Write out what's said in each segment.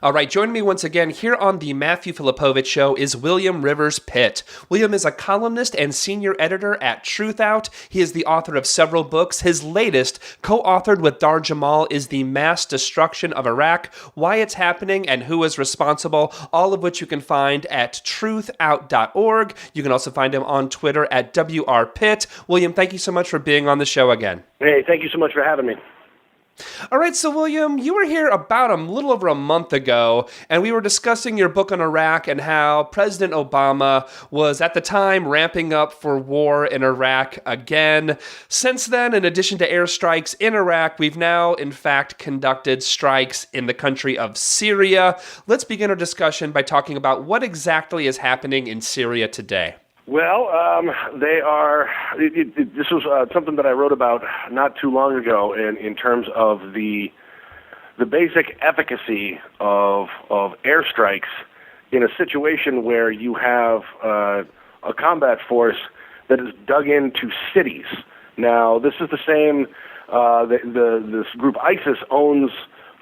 All right, joining me once again here on the Matthew Filipowicz Show is William Rivers Pitt. William is a columnist and senior editor at Truthout. He is the author of several books. His latest, co-authored with Dar Jamal, is The Mass Destruction of Iraq, Why It's Happening and Who is Responsible, all of which you can find at truthout.org. You can also find him on Twitter at WRPitt. William, thank you so much for being on the show again. Hey, thank you so much for having me. All right, so William, you were here about a little over a month ago, and we were discussing your book on Iraq and how President Obama was at the time ramping up for war in Iraq again. Since then, in addition to airstrikes in Iraq, we've now, in fact, conducted strikes in the country of Syria. Let's begin our discussion by talking about what exactly is happening in Syria today. Well, they are. This was something that I wrote about not too long ago in terms of the basic efficacy of airstrikes in a situation where you have a combat force that is dug into cities. Now, this is the same. This group ISIS owns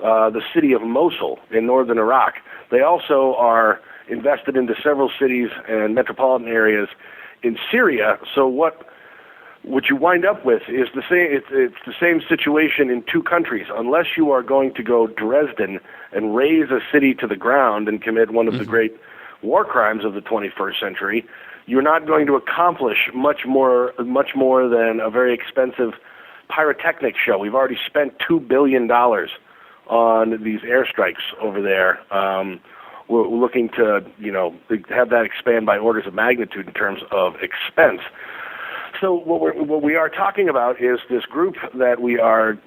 the city of Mosul in northern Iraq. They also are invested into several cities and metropolitan areas in Syria. So what you wind up with is the same. It's the same situation in two countries. Unless you are going to go Dresden and raze a city to the ground and commit one of the great war crimes of the 21st century, you're not going to accomplish much more than a very expensive pyrotechnic show. We've already spent $2 billion on these airstrikes over there. We're looking to, have that expand by orders of magnitude in terms of expense. So what we are talking about is this group that we are,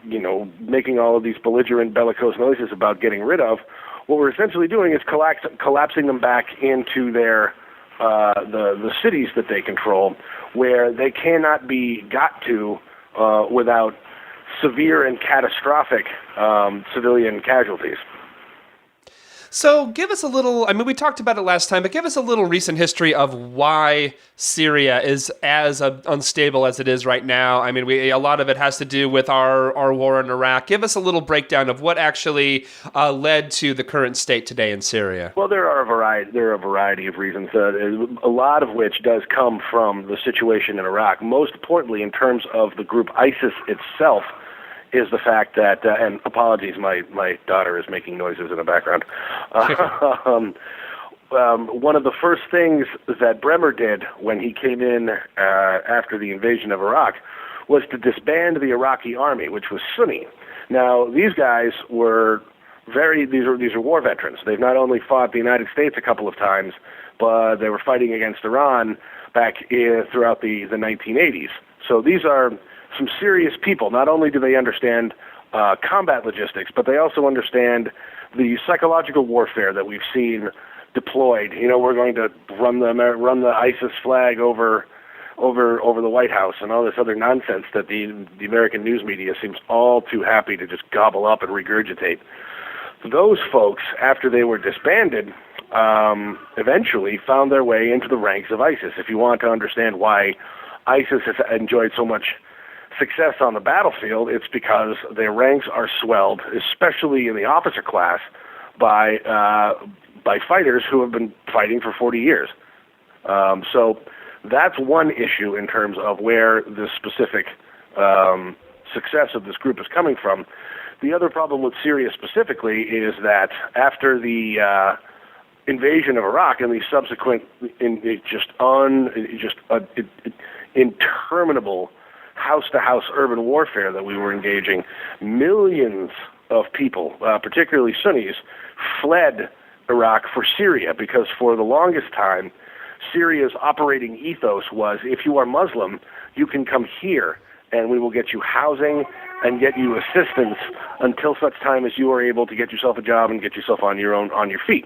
making all of these belligerent bellicose noises about getting rid of. What we're essentially doing is collapsing them back into their the cities that they control, where they cannot be got to without severe and catastrophic civilian casualties. So give us a little, we talked about it last time, but give us a little recent history of why Syria is as unstable as it is right now. A lot of it has to do with our war in Iraq. Give us a little breakdown of what actually led to the current state today in Syria. Well, there are a variety of reasons, a lot of which does come from the situation in Iraq. Most importantly, in terms of the group ISIS itself, is the fact that, and apologies, my daughter is making noises in the background. One of the first things that Bremer did when he came in after the invasion of Iraq was to disband the Iraqi army, which was Sunni. Now, these guys were these are war veterans. They've not only fought the United States a couple of times, but they were fighting against Iran back throughout the 1980s. So these are some serious people. Not only do they understand combat logistics, but they also understand the psychological warfare that we've seen deployed. We're going to run the ISIS flag over the White House and all this other nonsense that the American news media seems all too happy to just gobble up and regurgitate. Those folks, after they were disbanded, eventually found their way into the ranks of ISIS. If you want to understand why ISIS has enjoyed so much success on the battlefield, it's because their ranks are swelled, especially in the officer class, by fighters who have been fighting for 40 years. So that's one issue in terms of where the specific success of this group is coming from. The other problem with Syria specifically is that after the invasion of Iraq and the subsequent interminable house-to-house urban warfare that we were engaging, millions of people, particularly Sunnis, fled Iraq for Syria, because for the longest time, Syria's operating ethos was, if you are Muslim, you can come here and we will get you housing and get you assistance until such time as you are able to get yourself a job and get yourself on your feet.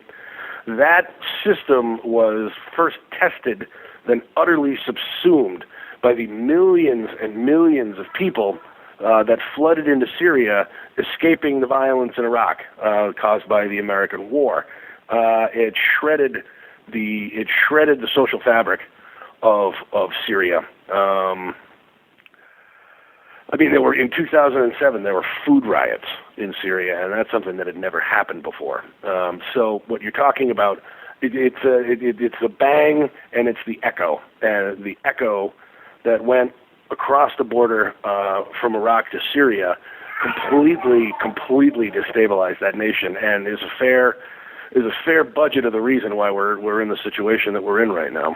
That system was first tested, then utterly subsumed by the millions and millions of people that flooded into Syria, escaping the violence in Iraq caused by the American war. It shredded the social fabric of Syria. I mean, in 2007, there were food riots in Syria, and that's something that had never happened before. So what you're talking about, it's the bang and it's the echo. And the echo that went across the border from Iraq to Syria completely destabilized that nation, and is a fair budget of the reason why we're in the situation that we're in right now.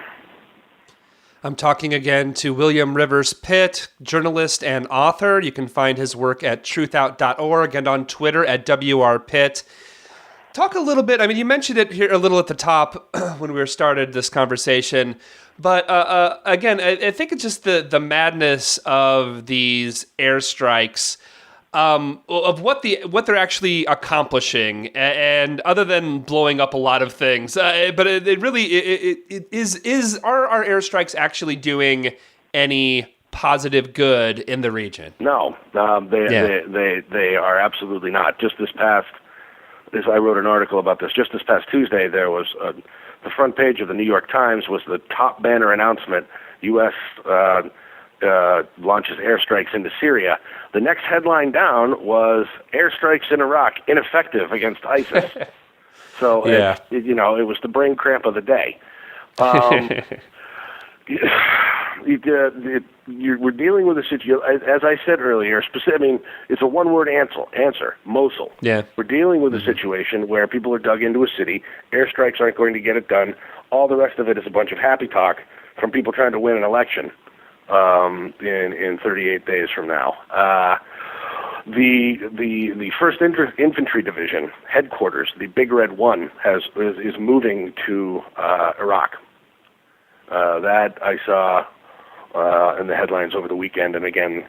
I'm talking again to William Rivers Pitt, journalist and author. You can find his work at truthout.org and on Twitter at WRPitt. Talk a little bit, I mean, you mentioned it here a little at the top when we started this conversation, but again, I think it's just the madness of these airstrikes, of what they're actually accomplishing, and other than blowing up a lot of things, but it really are our airstrikes actually doing any positive good in the region? No, they are absolutely not. I wrote an article about this. Just this past Tuesday, there was the front page of the New York Times was the top banner announcement: U.S. Launches airstrikes into Syria. The next headline down was airstrikes in Iraq ineffective against ISIS. So it was the brain cramp of the day. We're dealing with a situation, as I said earlier. It's a one-word answer: Mosul. Yeah. We're dealing with a situation where people are dug into a city. Airstrikes aren't going to get it done. All the rest of it is a bunch of happy talk from people trying to win an election in 38 days from now. The First Infantry Division headquarters, the Big Red One, is moving to Iraq. That I saw in the headlines over the weekend, and again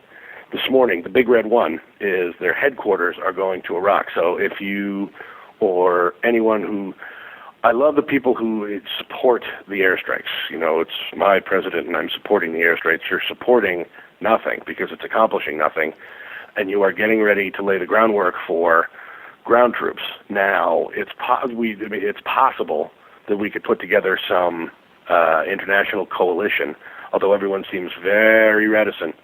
this morning. The Big Red One is their headquarters are going to Iraq. So if you or anyone who, I love the people who support the airstrikes. It's my president and I'm supporting the airstrikes. You're supporting nothing because it's accomplishing nothing, and you are getting ready to lay the groundwork for ground troops. Now, it's possible that we could put together some international coalition, although everyone seems very reticent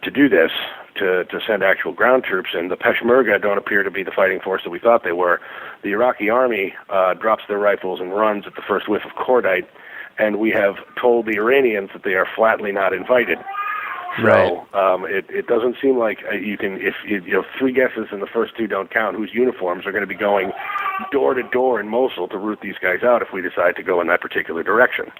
to do this, to send actual ground troops in. The Peshmerga don't appear to be the fighting force that we thought they were. The Iraqi army drops their rifles and runs at the first whiff of cordite, and we have told the Iranians that they are flatly not invited. Right. So it doesn't seem like you can, if three guesses and the first two don't count, whose uniforms are going to be going door to door in Mosul to root these guys out if we decide to go in that particular direction.